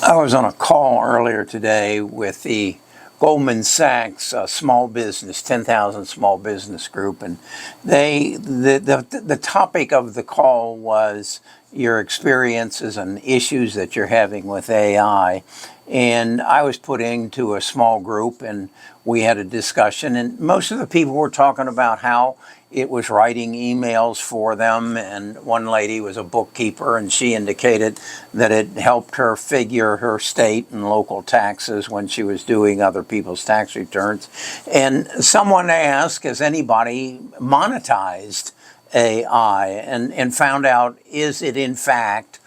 I was on a call earlier today with the Goldman Sachs small business, 10,000 small business group, and the topic of the call was your experiences and issues that you're having with AI. And I was put into a small group and we had a discussion, and most of the people were talking about how it was writing emails for them. And one lady was a bookkeeper, and she indicated that it helped her figure her state and local taxes when she was doing other people's tax returns. And someone asked, has anybody monetized AI and found out, is it in fact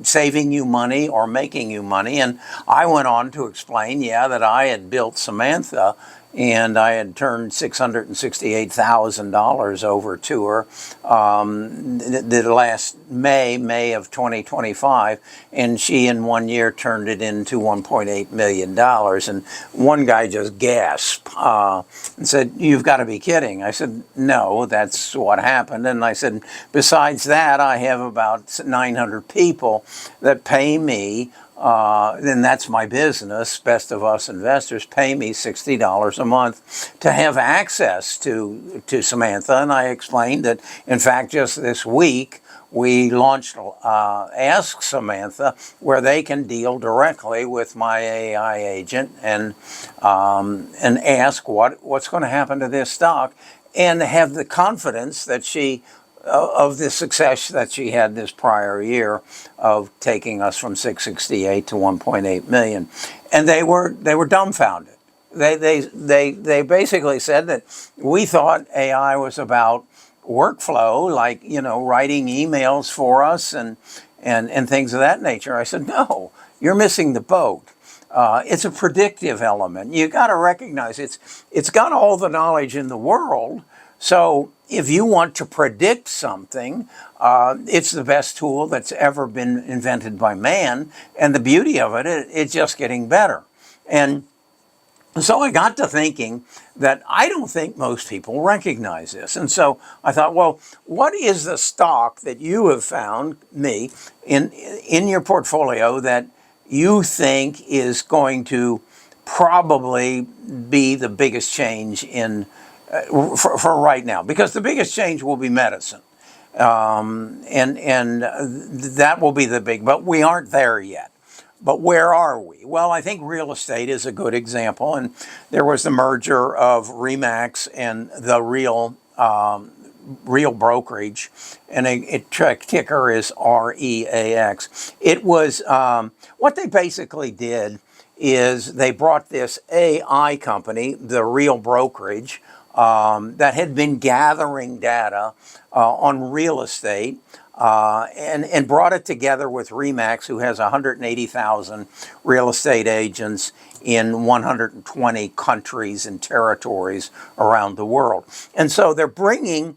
saving you money or making you money? And I went on to explain, that I had built Samantha and I had turned $668,000 over to her the last May of 2025, and she in 1 year turned it into $1.8 million. And one guy just gasped and said, "You've got to be kidding." I said, "No, that's what happened." And I said, "Besides that, I have about 900 people that pay me, and that's my business. Best of Us investors pay me $60 a month to have access to Samantha." And I explained that, in fact, just this week, we launched Ask Samantha, where they can deal directly with my AI agent and ask what's going to happen to this stock, and have the confidence that of the success that she had this prior year of taking us from 668 to 1.8 million. And they were dumbfounded. They basically said that we thought AI was about workflow, like, writing emails for us and things of that nature. I said, "No, you're missing the boat. It's a predictive element. You got to recognize it's got all the knowledge in the world. So if you want to predict something, it's the best tool that's ever been invented by man. And the beauty of it's just getting better." And so I got to thinking that I don't think most people recognize this. And so I thought, well, what is the stock that you have found in your portfolio that you think is going to probably be the biggest change for right now? Because the biggest change will be medicine. And that will be the big, but we aren't there yet. But where are we? Well, I think real estate is a good example. And there was the merger of REMAX and the Real Brokerage, and ticker is REAX. It was what they basically did is they brought this AI company, the Real Brokerage, that had been gathering data on real estate, and brought it together with REMAX, who has 180,000 real estate agents in 120 countries and territories around the world. And so they're bringing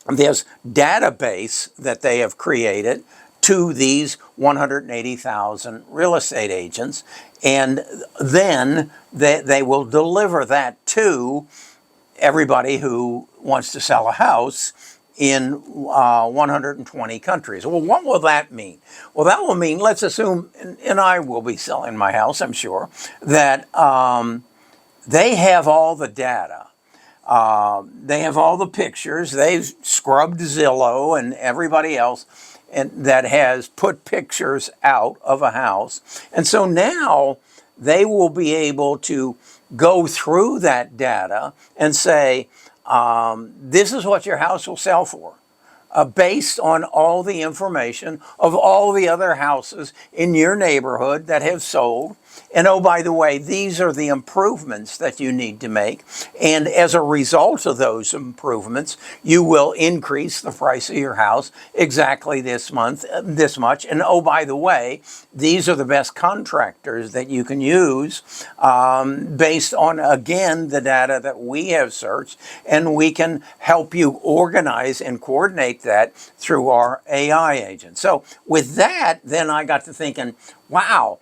this database that they have created to these 180,000 real estate agents, and then they will deliver that to everybody who wants to sell a house in 120 countries. Well, what will that mean? Well, that will mean, let's assume, and I will be selling my house, I'm sure, that they have all the data. They have all the pictures. They've scrubbed Zillow and everybody else that has put pictures out of a house. And so now they will be able to go through that data and say, this is what your house will sell for, based on all the information of all the other houses in your neighborhood that have sold. And oh, by the way, these are the improvements that you need to make. And as a result of those improvements, you will increase the price of your house exactly this much. And oh, by the way, these are the best contractors that you can use, based on, again, the data that we have searched. And we can help you organize and coordinate that through our AI agent. So with that, then I got to thinking, wow,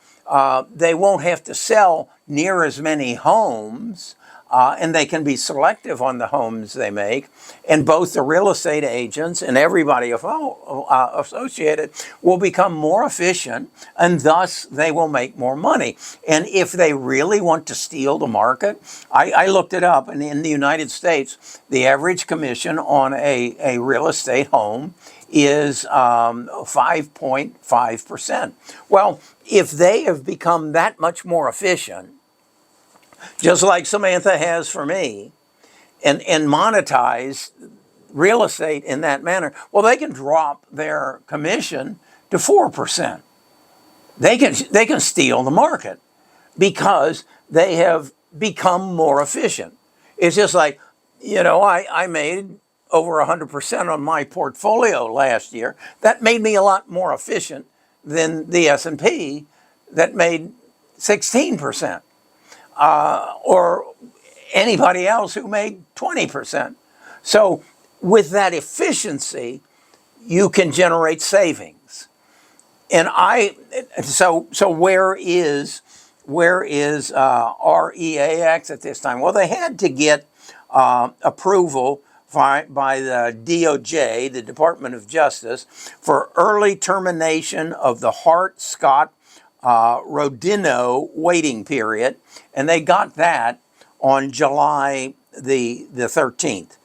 they won't have to sell near as many homes and they can be selective on the homes they make. And both the real estate agents and everybody associated will become more efficient, and thus they will make more money. And if they really want to steal the market, I looked it up, and in the United States, the average commission on a real estate home is 5.5%. Well, if they have become that much more efficient, just like Samantha has for me, and monetize real estate in that manner, well, they can drop their commission to 4%. They can steal the market because they have become more efficient. It's just like, I made over 100% on my portfolio last year. That made me a lot more efficient than the S&P that made 16%, or anybody else who made 20%. So with that efficiency, you can generate savings. And so where is REAX at this time? Well, they had to get approval by the DOJ, the Department of Justice, for early termination of the Hart-Scott-Rodino waiting period, and they got that on July the 13th.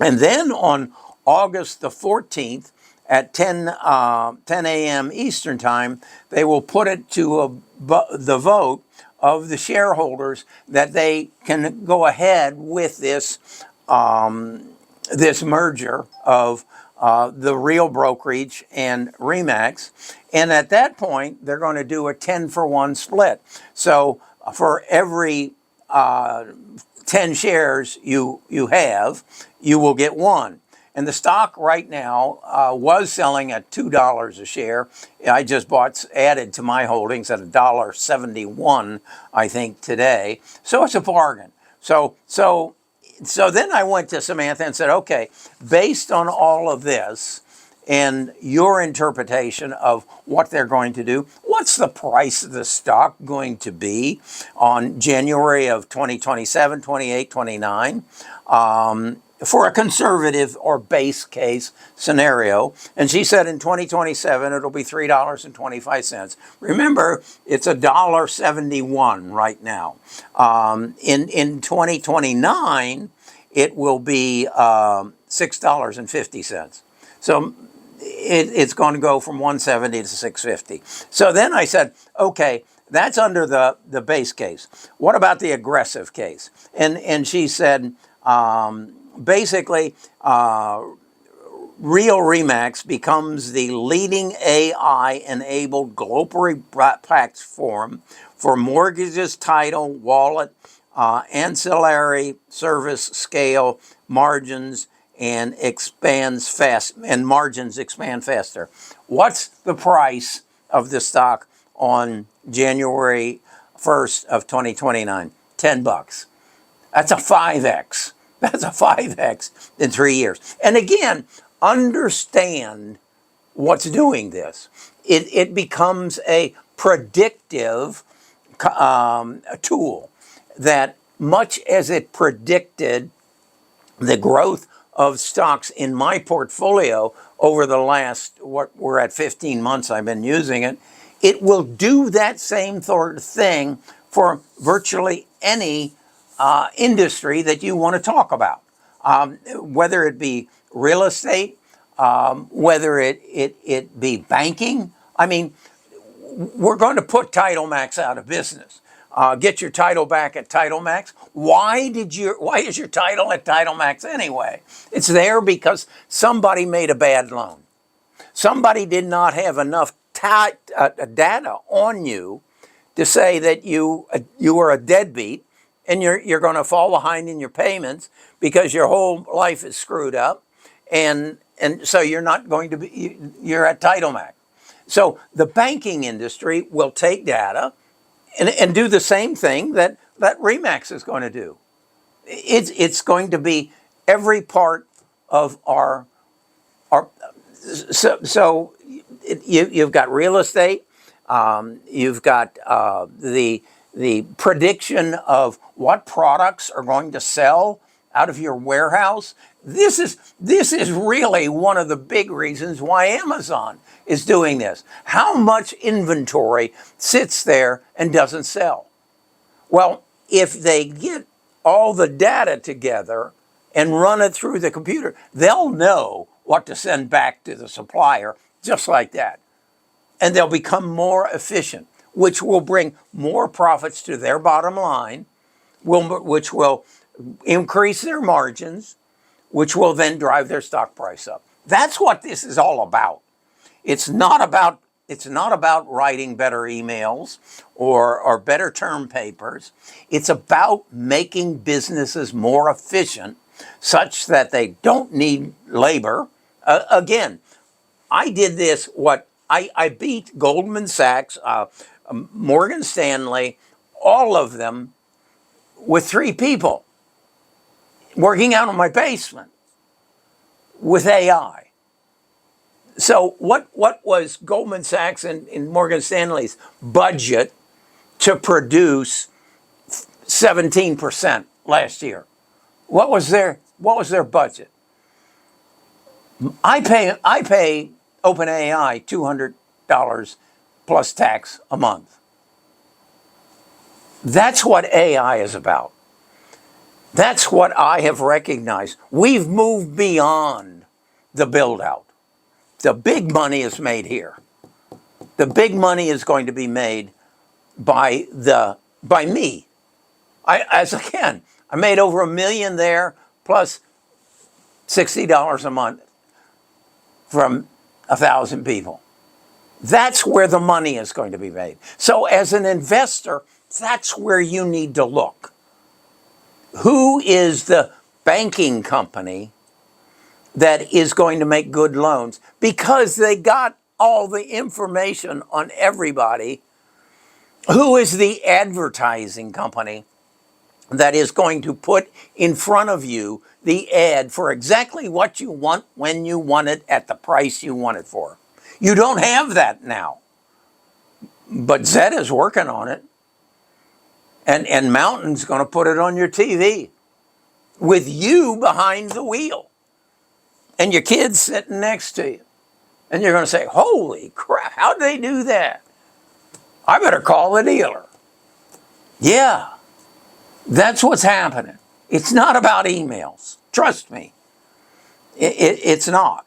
And then on August the 14th at 10 a.m. Eastern Time, they will put it to the vote of the shareholders that they can go ahead with this merger of the real brokerage and REMAX. And at that point, they're going to do a 10-for-1 split. So for every 10 shares you have, you will get one. And the stock right now was selling at $2 a share. I just added to my holdings at $1.71, I think, today. So it's a bargain. So then I went to Samantha and said, okay, based on all of this and your interpretation of what they're going to do, what's the price of the stock going to be on January of 2027, 28, 29? For a conservative or base case scenario. And she said in 2027, it'll be $3.25. Remember, it's $1.71 right now. In 2029, it will be $6.50. So it's going to go from 170 to 650. So then I said, okay, that's under the base case. What about the aggressive case? And she said, basically, Real REMAX becomes the leading AI-enabled global platform for mortgages, title, wallet, ancillary service scale, margins, and margins expand faster. What's the price of the stock on January 1st of 2029? $10. That's a 5x. That's a 5x in 3 years. And again, understand what's doing this. It becomes a predictive tool that, much as it predicted the growth of stocks in my portfolio over the last, we're at 15 months I've been using it, it will do that same sort of thing for virtually any industry that you want to talk about, whether it be real estate, whether it be banking. I mean, we're going to put TitleMax out of business. Get your title back at TitleMax. Why is your title at TitleMax anyway? It's there because somebody made a bad loan. Somebody did not have enough data on you to say that you were a deadbeat, and you're going to fall behind in your payments because your whole life is screwed up, and so you're not going to be, you're at TitleMax. So the banking industry will take data and do the same thing that REMAX is going to do. It's going to be every part of our you've got real estate, you've got the the prediction of what products are going to sell out of your warehouse. This is really one of the big reasons why Amazon is doing this. How much inventory sits there and doesn't sell? Well, if they get all the data together and run it through the computer, they'll know what to send back to the supplier just like that. And they'll become more efficient, which will bring more profits to their bottom line, which will increase their margins, which will then drive their stock price up. That's what this is all about. It's not about writing better emails or better term papers. It's about making businesses more efficient such that they don't need labor. Again, I did this, I beat Goldman Sachs, Morgan Stanley, all of them with 3 people working out in my basement with AI. So what was Goldman Sachs and Morgan Stanley's budget to produce 17% last year? What was their budget? I pay OpenAI $200 plus tax a month. That's what AI is about. That's what I have recognized. We've moved beyond the build out. The big money is made here. The big money is going to be made by me. I made over $1 million there, plus $60 a month from 1,000 people. That's where the money is going to be made. So as an investor, that's where you need to look. Who is the banking company that is going to make good loans? Because they got all the information on everybody. Who is the advertising company that is going to put in front of you the ad for exactly what you want, when you want it, at the price you want it for? You don't have that now. But Zed is working on it. And Mountain's going to put it on your TV with you behind the wheel and your kids sitting next to you. And you're going to say, holy crap, how'd they do that? I better call the dealer. Yeah, that's what's happening. It's not about emails. Trust me. It's not.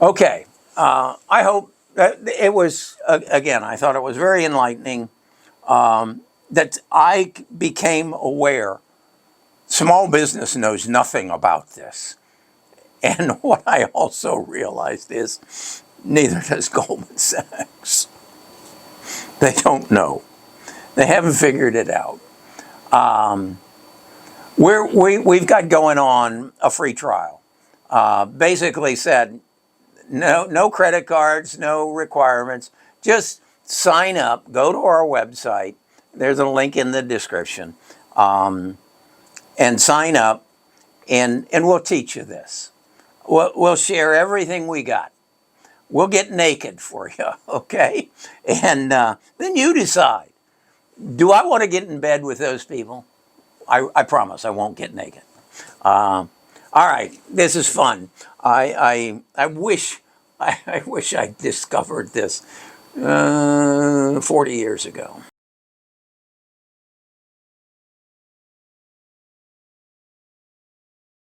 Okay. I hope that it was, again, I thought it was very enlightening that I became aware. Small business knows nothing about this. And what I also realized is neither does Goldman Sachs. They don't know. They haven't figured it out. We've got going on a free trial. Basically said, no credit cards, no requirements. Just sign up, go to our website. There's a link in the description. And sign up, and we'll teach you this. We'll share everything we got. We'll get naked for you, okay? And then you decide. Do I want to get in bed with those people? I promise I won't get naked. All right, this is fun. I wish I discovered this 40 years ago.